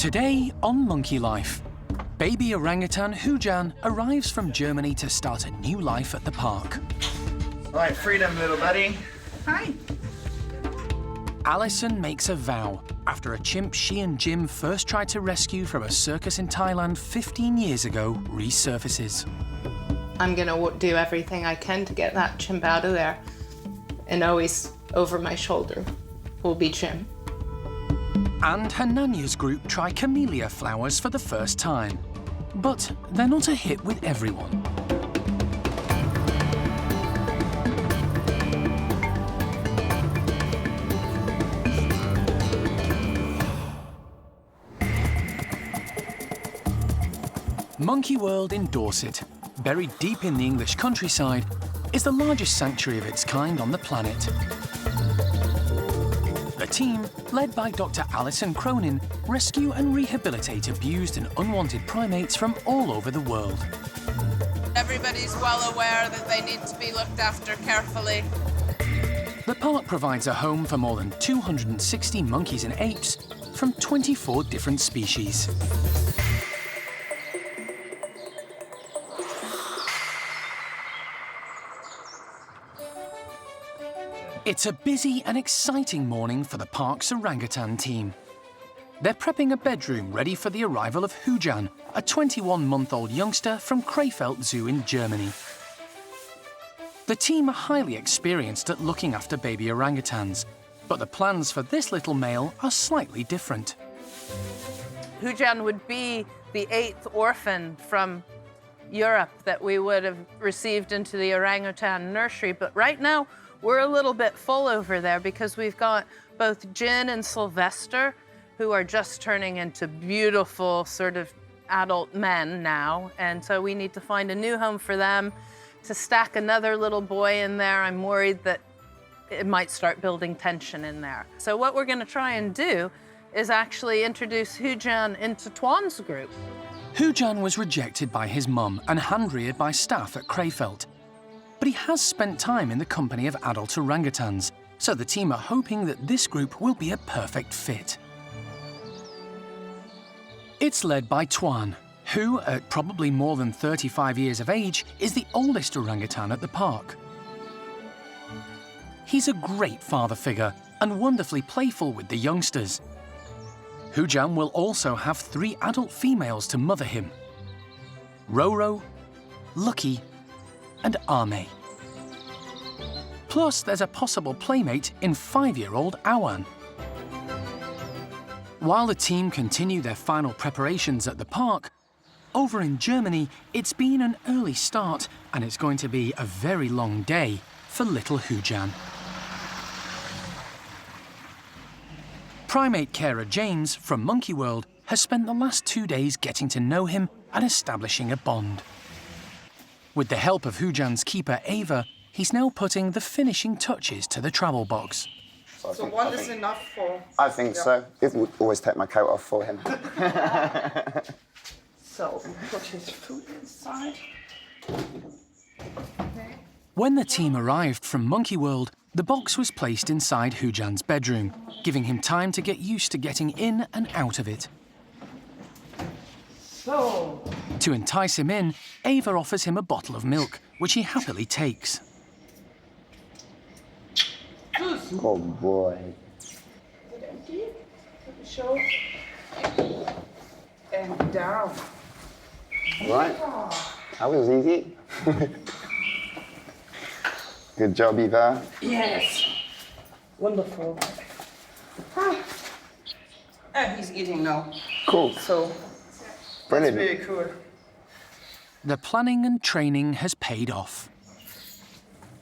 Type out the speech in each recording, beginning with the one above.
Today on Monkey Life, baby orangutan Hujan arrives from Germany to start a new life at the park. All right, freedom, little buddy. Hi. Alison makes a vow after a chimp she and Jim first tried to rescue from a circus in Thailand 15 years ago resurfaces. I'm gonna do everything I can to get that chimp out of there. And always over my shoulder will be Jim. And Hananya's group try camellia flowers for the first time. But they're not a hit with everyone. Monkey World in Dorset, buried deep in the English countryside, is the largest sanctuary of its kind on the planet. The team, led by Dr. Alison, rescue and rehabilitate abused and unwanted primates from all over the world. Everybody's well aware that they need to be looked after carefully. The park provides a home for more than 260 monkeys and apes from 24 different species. It's a busy and exciting morning for the park's orangutan team. They're prepping a bedroom ready for the arrival of Hujan, a 21-month-old youngster from Krefeld Zoo in Germany. The team are highly experienced at looking after baby orangutans, but the plans for this little male are slightly different. Hujan would be the 8th orphan from Europe that we would have received into the orangutan nursery, but right now we're a little bit full over there because we've got both Jin and Sylvester, who are just turning into beautiful sort of adult men now. And so we need to find a new home for them. To stack another little boy in there, I'm worried that it might start building tension in there. So what we're gonna try and do is actually introduce Hujan into Tuan's group. Hujan was rejected by his mum and hand-reared by staff at Krefeld. But he has spent time in the company of adult orangutans, so the team are hoping that this group will be a perfect fit. It's led by Tuan, who, at probably more than 35 years of age, is the oldest orangutan at the park. He's a great father figure and wonderfully playful with the youngsters. Hujan will also have 3 adult females to mother him: Roro, Lucky, and Ame. Plus, there's a possible playmate in 5-year-old Huan. While the team continue their final preparations at the park, over in Germany, it's been an early start and it's going to be a very long day for little Hujan. Primate carer James from Monkey World has spent the last 2 days getting to know him and establishing a bond. With the help of Hujan's keeper, Ava, he's now putting the finishing touches to the travel box. So one is enough for... I think so. It would always take my coat off for him. So put his food inside. Okay. When the team arrived from Monkey World, the box was placed inside Hujan's bedroom, giving him time to get used to getting in and out of it. So... To entice him in, Ava offers him a bottle of milk, which he happily takes. Oh boy. Is it empty? Let me show. And down. Right. That was easy. Good job, Eva. Yes. Wonderful. He's eating now. Cool. So Brilliant. very cool. The planning and training has paid off.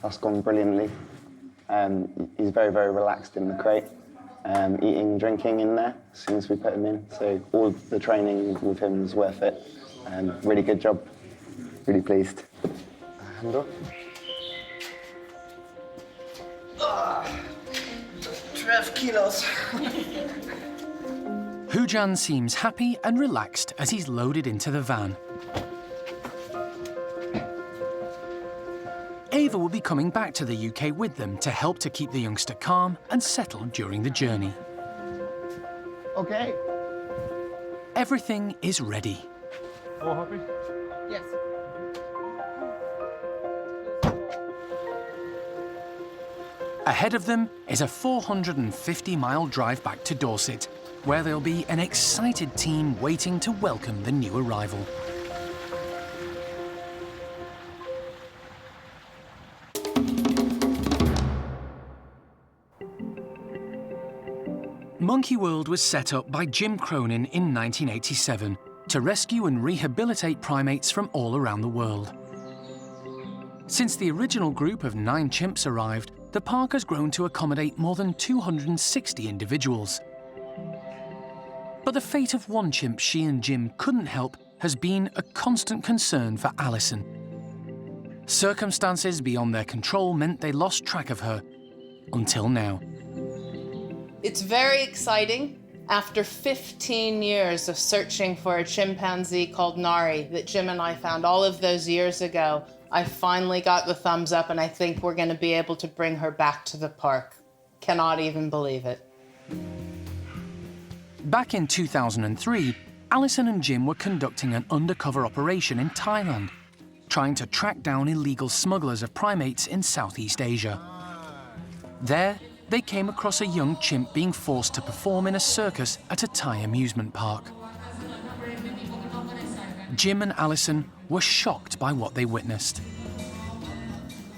That's gone brilliantly. He's very, very relaxed in the crate, eating, drinking in there as soon as we put him in. So all the training with him was worth it. Really good job. Really pleased. Handle. 12 kilos. Hujan seems happy and relaxed as he's loaded into the van. Ava will be coming back to the UK with them to help to keep the youngster calm and settled during the journey. Okay. Everything is ready. All happy? Yes. Ahead of them is a 450-mile drive back to Dorset, where there'll be an excited team waiting to welcome the new arrival. Monkey World was set up by Jim Cronin in 1987 to rescue and rehabilitate primates from all around the world. Since the original group of 9 chimps arrived, the park has grown to accommodate more than 260 individuals. But the fate of one chimp she and Jim couldn't help has been a constant concern for Alison. Circumstances beyond their control meant they lost track of her, until now. It's very exciting. After 15 years of searching for a chimpanzee called Nari that Jim and I found all of those years ago, I finally got the thumbs up, and I think we're going to be able to bring her back to the park. Cannot even believe it. Back in 2003, Alison and Jim were conducting an undercover operation in Thailand, trying to track down illegal smugglers of primates in Southeast Asia. There, they came across a young chimp being forced to perform in a circus at a Thai amusement park. Jim and Alison were shocked by what they witnessed.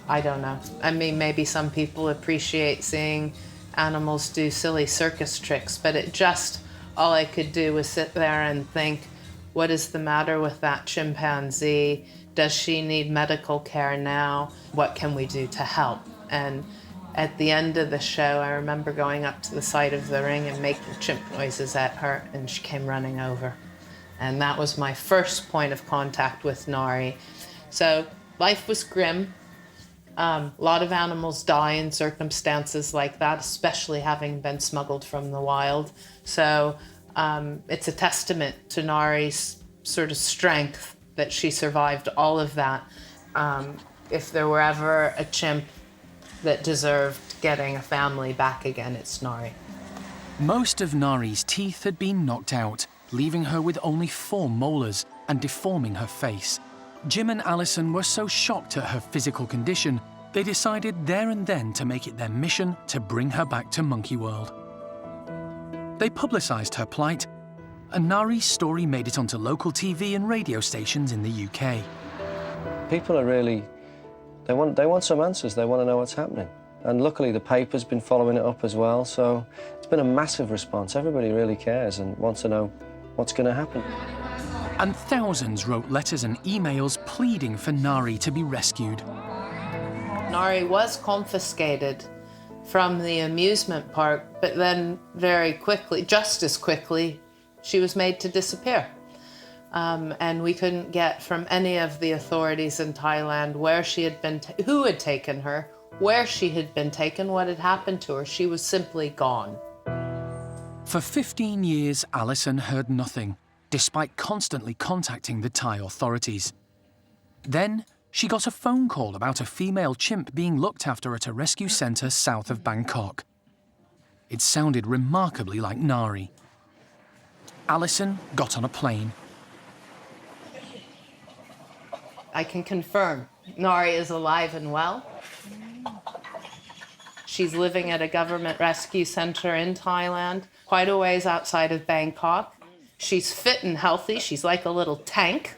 I don't know. I mean, maybe some people appreciate seeing animals do silly circus tricks, but all I could do was sit there and think, what is the matter with that chimpanzee? Does she need medical care now? What can we do to help? And at the end of the show, I remember going up to the side of the ring and making chimp noises at her, and she came running over. And that was my first point of contact with Nari. So life was grim. A lot of animals die in circumstances like that, especially having been smuggled from the wild. So it's a testament to Nari's sort of strength that she survived all of that. If there were ever a chimp that deserved getting a family back again, it's Nari. Most of Nari's teeth had been knocked out, leaving her with only 4 molars and deforming her face. Jim and Alison were so shocked at her physical condition, they decided there and then to make it their mission to bring her back to Monkey World. They publicised her plight, and Nari's story made it onto local TV and radio stations in the UK. People are really, they want some answers, they want to know what's happening. And luckily the paper's been following it up as well, so it's been a massive response. Everybody really cares and wants to know what's going to happen. And thousands wrote letters and emails pleading for Nari to be rescued. Nari was confiscated from the amusement park, but then very quickly, just as quickly, she was made to disappear. And we couldn't get from any of the authorities in Thailand where she had been, who had taken her, where she had been taken, what had happened to her. She was simply gone. For 15 years, Alison heard nothing, despite constantly contacting the Thai authorities. Then, she got a phone call about a female chimp being looked after at a rescue centre south of Bangkok. It sounded remarkably like Nari. Alison got on a plane. I can confirm Nari is alive and well. She's living at a government rescue centre in Thailand, quite a ways outside of Bangkok. She's fit and healthy. She's like a little tank.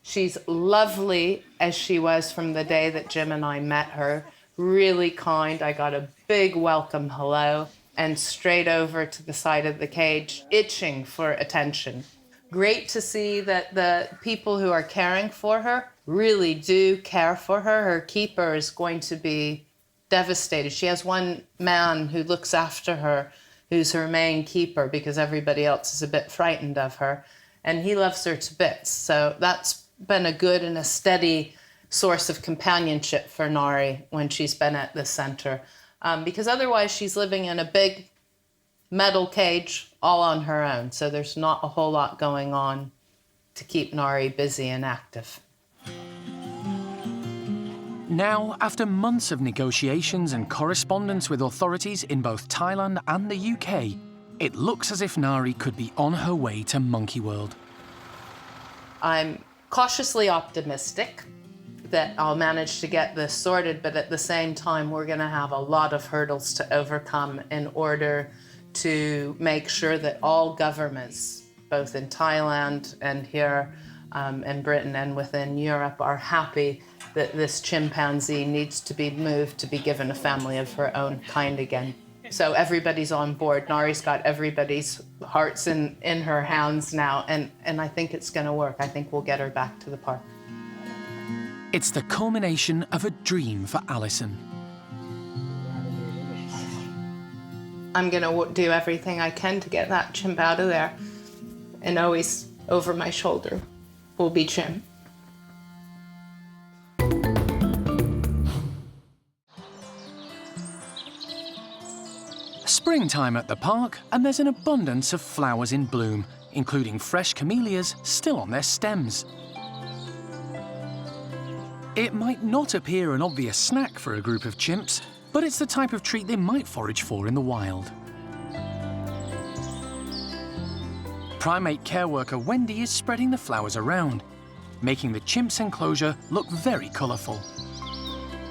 She's lovely as she was from the day that Jim and I met her. Really kind. I got a big welcome hello and straight over to the side of the cage, itching for attention. Great to see that the people who are caring for her really do care for her. Her keeper is going to be devastated. She has one man who looks after her, who's her main keeper, because everybody else is a bit frightened of her, and he loves her to bits. So that's been a good and a steady source of companionship for Nari when she's been at the centre, because otherwise she's living in a big metal cage all on her own, so there's not a whole lot going on to keep Nari busy and active. Now, after months of negotiations and correspondence with authorities in both Thailand and the UK, It looks as if Nari could be on her way to Monkey World. I'm cautiously optimistic that I'll manage to get this sorted, but at the same time, we're going to have a lot of hurdles to overcome in order to make sure that all governments, both in Thailand and here in Britain and within Europe, are happy that this chimpanzee needs to be moved to be given a family of her own kind again. So everybody's on board. Nari's got everybody's hearts in her hands now, and I think it's going to work. I think we'll get her back to the park. It's the culmination of a dream for Alison. I'm going to do everything I can to get that chimp out of there, and always over my shoulder will be Chimp. Springtime at the park, and there's an abundance of flowers in bloom, including fresh camellias still on their stems. It might not appear an obvious snack for a group of chimps, but it's the type of treat they might forage for in the wild. Primate care worker Wendy is spreading the flowers around, making the chimp's enclosure look very colourful.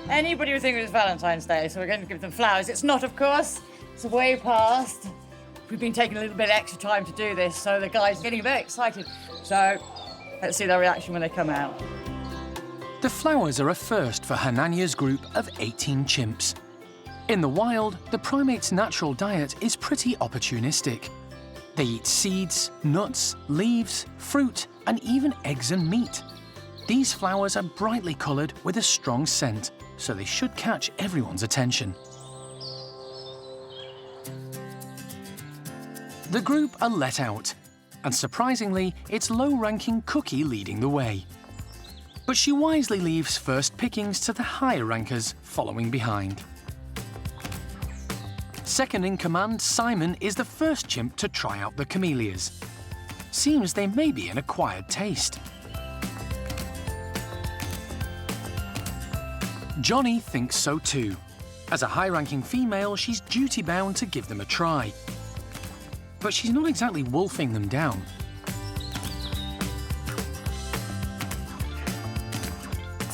Anybody would think it was Valentine's Day, so we're going to give them flowers. It's not, of course. It's way past. We've been taking a little bit extra time to do this, so the guys are getting a bit excited. So let's see their reaction when they come out. The flowers are a first for Hananya's group of 18 chimps. In the wild, the primate's natural diet is pretty opportunistic. They eat seeds, nuts, leaves, fruit, and even eggs and meat. These flowers are brightly coloured with a strong scent, so they should catch everyone's attention. The group are let out, and surprisingly, it's low-ranking Cookie leading the way. But she wisely leaves first pickings to the higher rankers following behind. Second in command, Simon is the first chimp to try out the camellias. Seems they may be an acquired taste. Johnny thinks so too. As a high-ranking female, she's duty-bound to give them a try. But she's not exactly wolfing them down.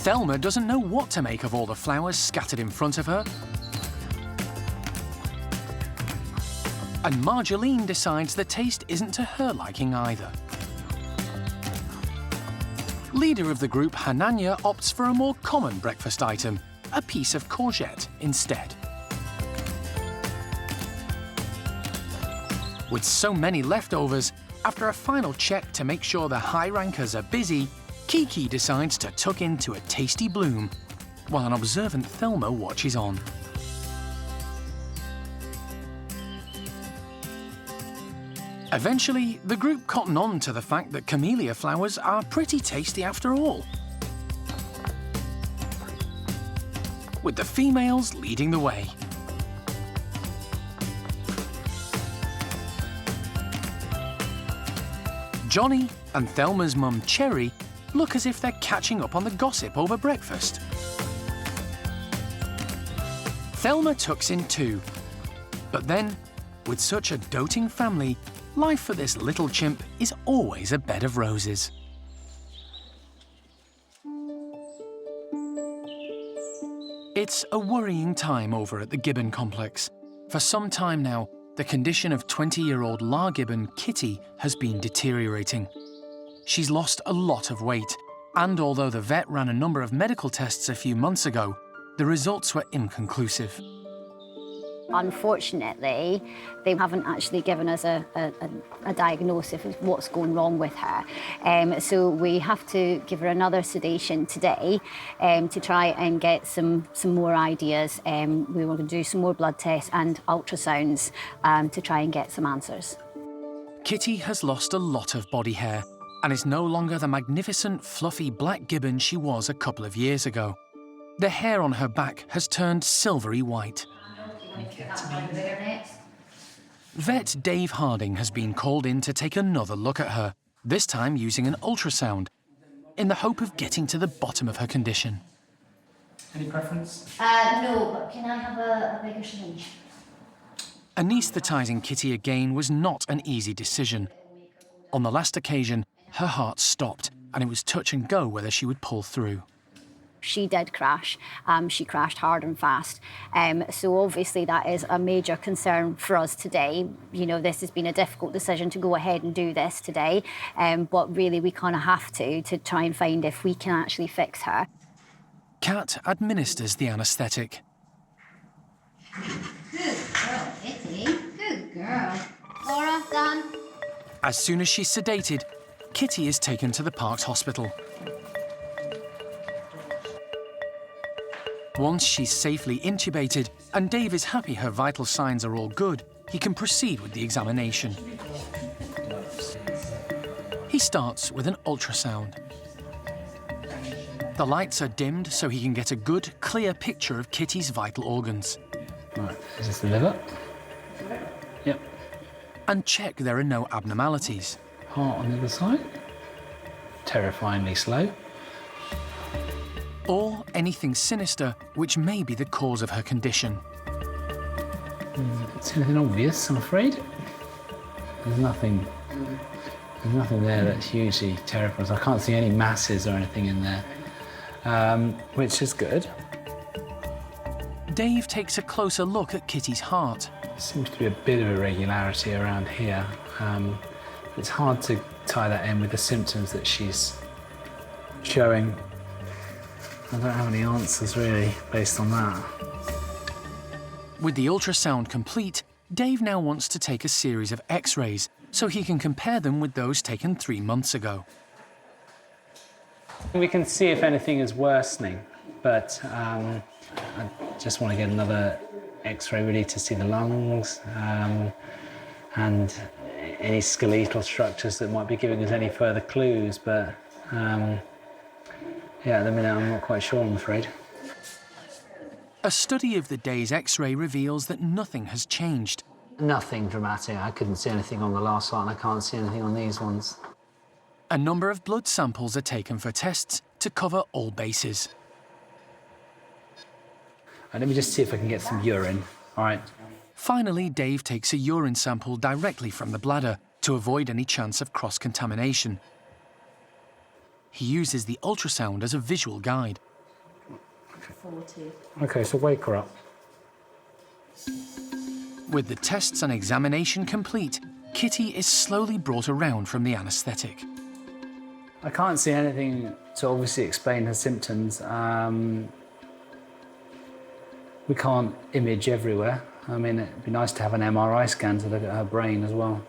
Thelma doesn't know what to make of all the flowers scattered in front of her. And Marjolaine decides the taste isn't to her liking either. Leader of the group, Hananya, opts for a more common breakfast item, a piece of courgette instead. With so many leftovers, after a final check to make sure the high rankers are busy, Kiki decides to tuck into a tasty bloom, while an observant Thelma watches on. Eventually, the group cotton on to the fact that camellia flowers are pretty tasty after all, with the females leading the way. Johnny and Thelma's mum, Cherry, look as if they're catching up on the gossip over breakfast. Thelma tucks in too. But then, with such a doting family, life for this little chimp is always a bed of roses. It's a worrying time over at the gibbon complex. For some time now, the condition of 20-year-old La gibbon Kitty has been deteriorating. She's lost a lot of weight, and although the vet ran a number of medical tests a few months ago, the results were inconclusive. Unfortunately, they haven't actually given us a diagnosis of what's going wrong with her. So we have to give her another sedation today to try and get some more ideas. We will do some more blood tests and ultrasounds to try and get some answers. Kitty has lost a lot of body hair and is no longer the magnificent, fluffy black gibbon she was a couple of years ago. The hair on her back has turned silvery white. Vet Dave Harding has been called in to take another look at her, this time using an ultrasound, in the hope of getting to the bottom of her condition. Any preference? No, but can I have a bigger syringe? Anaesthetising Kitty again was not an easy decision. On the last occasion, her heart stopped, and it was touch and go whether she would pull through. She did crash. She crashed hard and fast. So obviously that is a major concern for us today. You know, this has been a difficult decision to go ahead and do this today, but really we kind of have to try and find if we can actually fix her. Kat administers the anaesthetic. Good girl, Kitty. Good girl. Laura, done. As soon as she's sedated, Kitty is taken to the park's hospital. Once she's safely intubated and Dave is happy her vital signs are all good, he can proceed with the examination. He starts with an ultrasound. The lights are dimmed so he can get a good, clear picture of Kitty's vital organs. Right, is this the liver? Yep. And check there are no abnormalities. Heart on the other side. Terrifyingly slow. Or anything sinister which may be the cause of her condition. Don't see anything obvious, I'm afraid. There's nothing there that's hugely terrifying. I can't see any masses or anything in there, which is good. Dave takes a closer look at Kitty's heart. There seems to be a bit of irregularity around here. It's hard to tie that in with the symptoms that she's showing. I don't have any answers, really, based on that. With the ultrasound complete, Dave now wants to take a series of X-rays so he can compare them with those taken 3 months ago. We can see if anything is worsening, but I just want to get another X-ray really to see the lungs and any skeletal structures that might be giving us any further clues, but yeah, at the minute I'm not quite sure, I'm afraid. A study of the day's X-ray reveals that nothing has changed. Nothing dramatic. I couldn't see anything on the last lot and I can't see anything on these ones. A number of blood samples are taken for tests to cover all bases. Let me just see if I can get some urine. All right. Finally, Dave takes a urine sample directly from the bladder to avoid any chance of cross-contamination. He uses the ultrasound as a visual guide. 40. OK, so wake her up. With the tests and examination complete, Kitty is slowly brought around from the anaesthetic. I can't see anything to obviously explain her symptoms. We can't image everywhere. I mean, it'd be nice to have an MRI scan to look at her brain as well.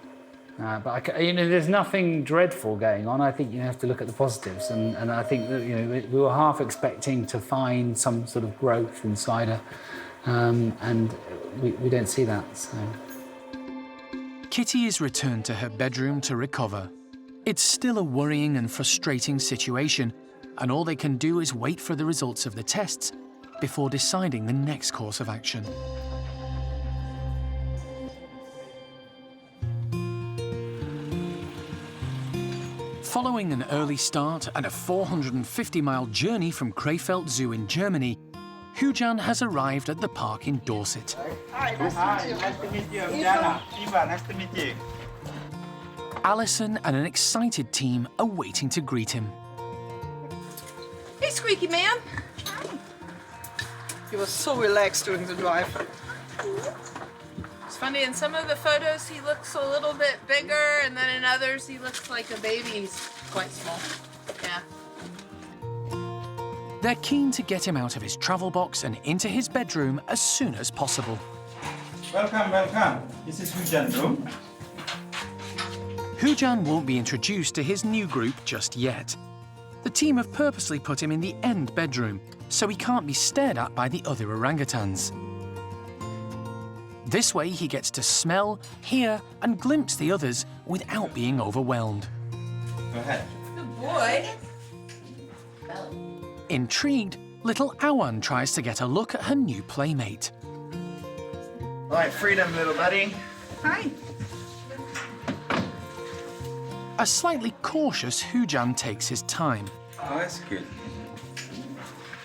But there's nothing dreadful going on. I think you have to look at the positives, and I think that we were half expecting to find some sort of growth inside her, and we don't see that. So. Kitty is returned to her bedroom to recover. It's still a worrying and frustrating situation, and all they can do is wait for the results of the tests before deciding the next course of action. Following an early start and a 450-mile journey from Krefeld Zoo in Germany, Hujan has arrived at the park in Dorset. Hi, nice to meet you. Diana, Eva, nice to meet you. Alison and an excited team are waiting to greet him. Hey, Squeaky Man. He was so relaxed during the drive. It's funny, in some of the photos he looks a little bit bigger, and then in others he looks like a baby. He's quite small. Yeah. They're keen to get him out of his travel box and into his bedroom as soon as possible. Welcome, welcome. This is Hujan room. Hujan won't be introduced to his new group just yet. The team have purposely put him in the end bedroom, so he can't be stared at by the other orangutans. This way he gets to smell, hear and glimpse the others without being overwhelmed. Go ahead. Good boy. Intrigued, little Huan tries to get a look at her new playmate. All right, freedom, little buddy. Hi. A slightly cautious Hujan takes his time. Oh, that's good.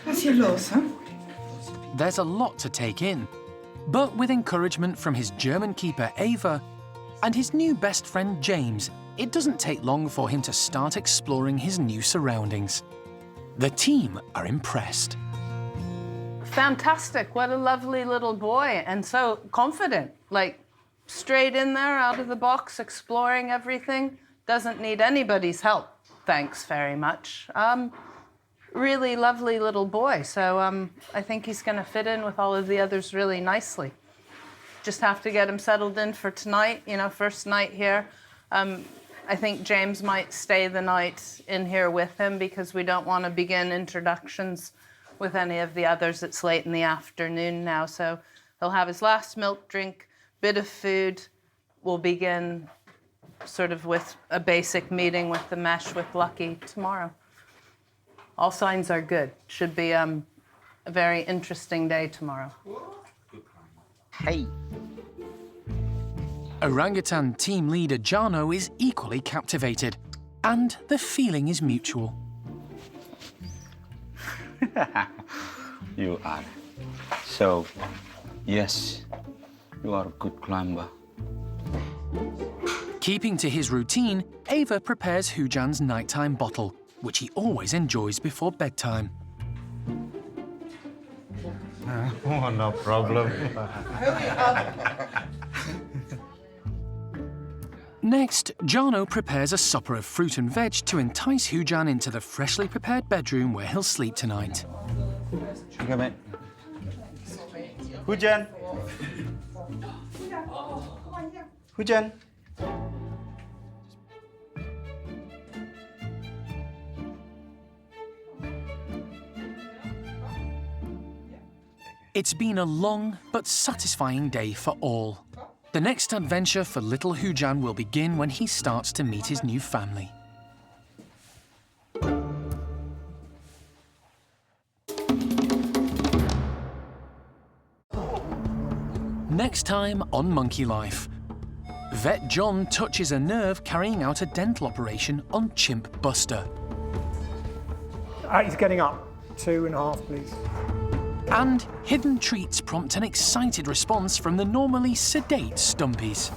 Was hier los, huh? There's a lot to take in. But with encouragement from his German keeper Ava and his new best friend James, it doesn't take long for him to start exploring his new surroundings. The team are impressed. Fantastic, what a lovely little boy, and so confident, like straight in there, out of the box, exploring everything. Doesn't need anybody's help, thanks very much. Really lovely little boy, so I think he's gonna fit in with all of the others really nicely. Just have to get him settled in for tonight, you know, first night here. I think James might stay the night in here with him because we don't want to begin introductions with any of the others. It's late in the afternoon now, so he'll have his last milk drink, bit of food. We'll begin sort of with a basic meeting with the mesh with Lucky tomorrow. All signs are good. Should be a very interesting day tomorrow. Hey. Orangutan team leader Jano is equally captivated, and the feeling is mutual. You are. So, yes, you are a good climber. Keeping to his routine, Ava prepares Hujan's nighttime bottle, which he always enjoys before bedtime. Oh, no problem. Next, Jano prepares a supper of fruit and veg to entice Hujan into the freshly prepared bedroom where he'll sleep tonight. Okay, mate. Hujan. Hujan. It's been a long but satisfying day for all. The next adventure for little Hujan will begin when he starts to meet his new family. Next time on Monkey Life, Vet John touches a nerve carrying out a dental operation on Chimp Buster. He's getting up. 2.5, please. And hidden treats prompt an excited response from the normally sedate Stumpies.